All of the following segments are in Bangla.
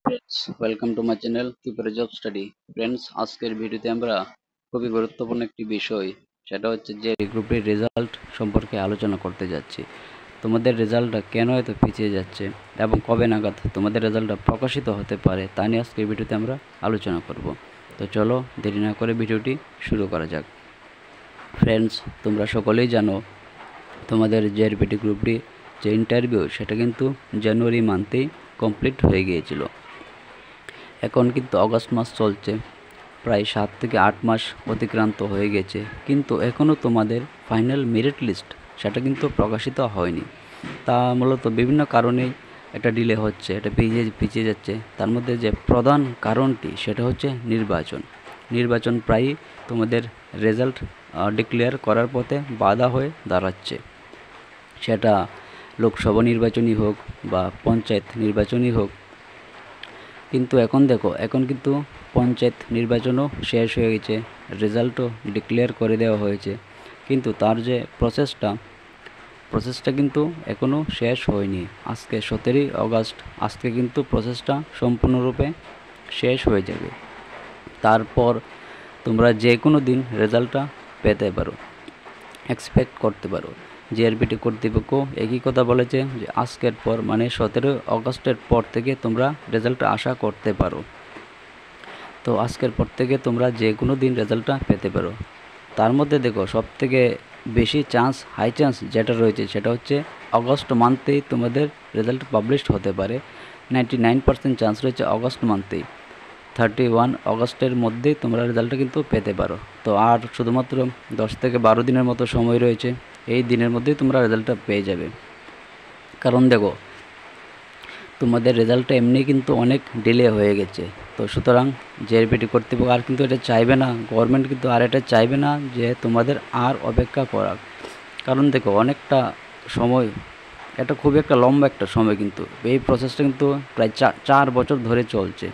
Friends, welcome to my channel keeper job study. Friends, আজকের ভিডিওতে আমরা খুবই গুরুত্বপূর্ণ একটি বিষয়, সেটা হচ্ছে যে গ্রুপের রেজাল্ট সম্পর্কে আলোচনা করতে যাচ্ছি। তোমাদের রেজাল্টটা কেন এত পিছিয়ে যাচ্ছে এবং কবে নাগাদ তোমাদের রেজাল্টটা প্রকাশিত হতে পারে তা নিয়ে আজকের ভিডিওতে আমরা আলোচনা করব। তো চলো দেরি না করে ভিডিওটি শুরু করা যাক। ফ্রেন্ডস, তোমরা সকলেই জানো তোমাদের জেআরপিটি গ্রুপটি যে ইন্টারভিউ সেটা কিন্তু জানুয়ারি মান্থেই কমপ্লিট হয়ে গিয়েছিল। এখন কিন্তু অগস্ট মাস চলছে, প্রায় 7 থেকে 8 মাস অতিক্রান্ত হয়ে গেছে, কিন্তু এখনও তোমাদের ফাইনাল মেরিট লিস্ট সেটা কিন্তু প্রকাশিত হয়নি। তা মূলত বিভিন্ন কারণেই এটা ডিলে হচ্ছে, এটা পিছিয়ে যাচ্ছে। তার মধ্যে যে প্রধান কারণটি সেটা হচ্ছে নির্বাচন প্রায়ই তোমাদের রেজাল্ট ডিক্লেয়ার করার পথে বাধা হয়ে দাঁড়াচ্ছে। সেটা লোকসভা নির্বাচনই হোক বা পঞ্চায়েত নির্বাচনই হোক। কিন্তু এখন কিন্তু পঞ্চায়েত নির্বাচনও শেষ হয়ে গেছে, রেজাল্টও ডিক্লেয়ার করে দেওয়া হয়েছে, কিন্তু তার যে প্রসেসটা কিন্তু এখনও শেষ হয়নি। আজকে 17ই অগাস্ট, আজকে কিন্তু প্রসেসটা সম্পূর্ণরূপে শেষ হয়ে যাবে। তারপর তোমরা যে কোনো দিন রেজাল্টটা পেতে পারো, এক্সপেক্ট করতে পারো। জিআরপিটি কর্তৃপক্ষ একই কথা বলেছে যে আজকের পর মানে 17 অগস্টের পর থেকে তোমরা রেজাল্টটা আশা করতে পারো। তো আজকের পর থেকে তোমরা যে কোনো দিন রেজাল্টটা পেতে পারো। তার মধ্যে দেখো, সবথেকে বেশি হাই চান্স যেটা রয়েছে সেটা হচ্ছে অগস্ট মান্থেই তোমাদের রেজাল্ট পাবলিশড হতে পারে। 99% চান্স রয়েছে অগস্ট মান্থেই। 31 অগস্টের মধ্যেই তোমরা রেজাল্টটা কিন্তু পেতে পারো। তো আর শুধুমাত্র 10 থেকে 12 দিনের মতো সময় রয়েছে, এই দিনের মধ্যেই তোমরা রেজাল্টটা পেয়ে যাবে। কারণ দেখো, তোমাদের রেজাল্টটা এমনি কিন্তু অনেক ডিলে হয়ে গেছে। তো সুতরাং জেআরপিটি কর্তৃপক্ষ আর কিন্তু এটা চাইবে না, গভর্নমেন্ট কিন্তু আর এটা চাইবে না যে তোমাদের আর অপেক্ষা করাক। কারণ দেখো, অনেকটা সময়, এটা খুবই একটা লম্বা একটা সময়, কিন্তু এই প্রসেসটা কিন্তু প্রায় 4 বছর ধরে চলছে।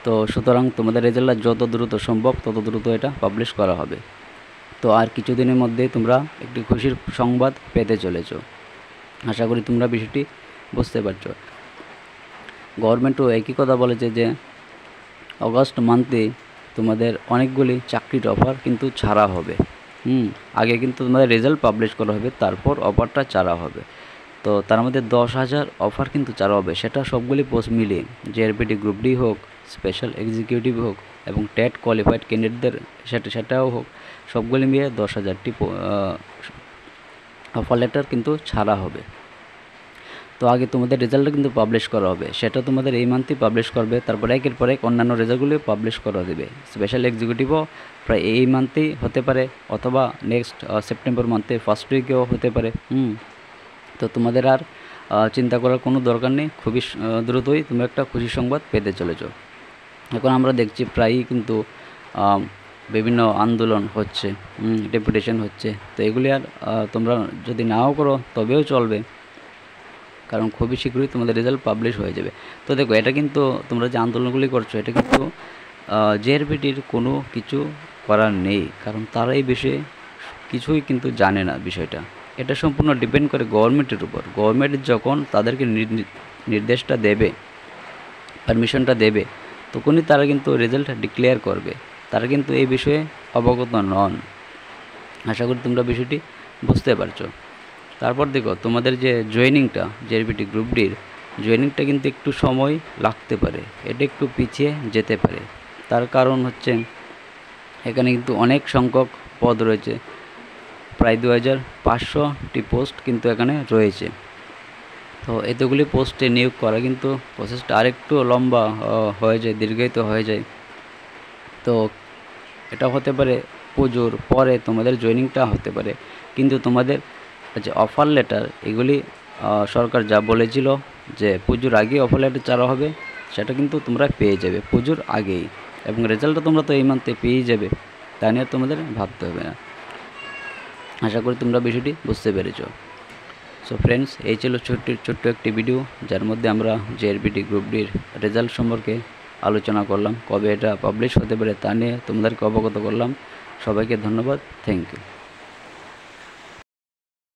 তো সুতরাং তোমাদের রেজাল্টটা যত দ্রুত সম্ভব তত দ্রুত এটা পাবলিশ করা হবে। তো আর কিছুদিনের মধ্যেই তোমরা একটি খুশির সংবাদ পেতে চলেছো। আশা করি তোমরা বিষয়টি বুঝতে পারছো। গভর্নমেন্টও একই কথা বলেছে যে অগস্ট মান্থে তোমাদের অনেকগুলি চাকরির অফার কিন্তু ছাড়া হবে। আগে কিন্তু তোমাদের রেজাল্ট পাবলিশ করা হবে, তারপর অফারটা ছাড়া হবে। তো তার মধ্যে 10,000 অফার কিন্তু ছাড়া হবে, সেটা সবগুলি পোস্ট মিলিয়ে, জেআরপিটি গ্রুপ ডি হোক, স্পেশাল এক্সিকিউটিভ হোক এবং টেট কোয়ালিফাইড ক্যান্ডিডেটদের সেটাও হোক, সবগুলি মিলিয়ে 10,000টি অফার লেটার কিন্তু ছাড়া হবে। তো আগে তোমাদের রেজাল্টটা কিন্তু পাবলিশ করা হবে, সেটা তোমাদের এই মান্থেই পাবলিশ করবে। তারপর একের পর এক অন্যান্য রেজাল্টগুলিও পাবলিশ করা দেবে। স্পেশাল এক্সিকিউটিভও প্রায় এই মান্থেই হতে পারে, অথবা নেক্সট সেপ্টেম্বর মান্থে ফার্স্ট উইকেও হতে পারে। তো তোমাদের আর চিন্তা করার কোনো দরকার নেই, খুবই দ্রুতই তুমি একটা খুশি সংবাদ পেতে চলেছো। এখন আমরা দেখছি প্রায়ই কিন্তু বিভিন্ন আন্দোলন হচ্ছে, ডেপুটেশন হচ্ছে। তো এগুলি আর তোমরা যদি নাও করো তবেও চলবে, কারণ খুবই শীঘ্রই তোমাদের রেজাল্ট পাবলিশ হয়ে যাবে। তো দেখো, এটা কিন্তু তোমরা যে আন্দোলনগুলি করছো, এটা কিন্তু জেআরপিটির কোনো কিছু করার নেই, কারণ তারা এই বিষয়ে কিছুই কিন্তু জানে না বিষয়টা। এটা সম্পূর্ণ ডিপেন্ড করে গভর্নমেন্টের উপর। গভর্নমেন্ট যখন তাদেরকে নির্দেশটা দেবে, পারমিশনটা দেবে, তখনই তারা কিন্তু রেজাল্ট ডিক্লেয়ার করবে। তারা কিন্তু এই বিষয়ে অবগত নন। আশা করি তোমরা বিষয়টি বুঝতে পারছো। তারপর দেখো, তোমাদের যে জয়েনিংটা, জেআরপিটি গ্রুপ ডির জয়েনিংটা কিন্তু একটু সময় লাগতে পারে, এটা একটু পিছিয়ে যেতে পারে। তার কারণ হচ্ছে এখানে কিন্তু অনেক সংখ্যক পদ রয়েছে, প্রায় 2,500টি পোস্ট কিন্তু এখানে রয়েছে। তো এতগুলি পোস্টে নিয়োগ করা কিন্তু প্রসেসটা আরেকটু লম্বা হয়ে যায়, দীর্ঘায়িত হয়ে যায়। তো এটা হতে পারে পুজোর পরে তোমাদের জয়েনিংটা হতে পারে, কিন্তু তোমাদের যে অফার লেটার, এগুলি সরকার যা বলেছিল যে পুজোর আগেই অফার লেটার চালু হবে, সেটা কিন্তু তোমরা পেয়ে যাবে পুজোর আগেই, এবং রেজাল্টটা তোমরা তো এই মান্থে পেয়েই যাবে, তা নিয়ে তোমাদের ভাবতে হবে না। আশা করি তোমরা বিষয়টি বুঝতে পেরেছো। সো ফ্রেন্ডস, এই ছিল ছোট্ট একটি ভিডিও, যার মধ্যে আমরা জেআরপিটি গ্রুপ ডির রেজাল্ট সম্পর্কে আলোচনা করলাম, কবে এটা পাবলিশ হতে পারে তা নিয়ে তোমাদেরকে অবগত করলাম। সবাইকে ধন্যবাদ, থ্যাংক ইউ।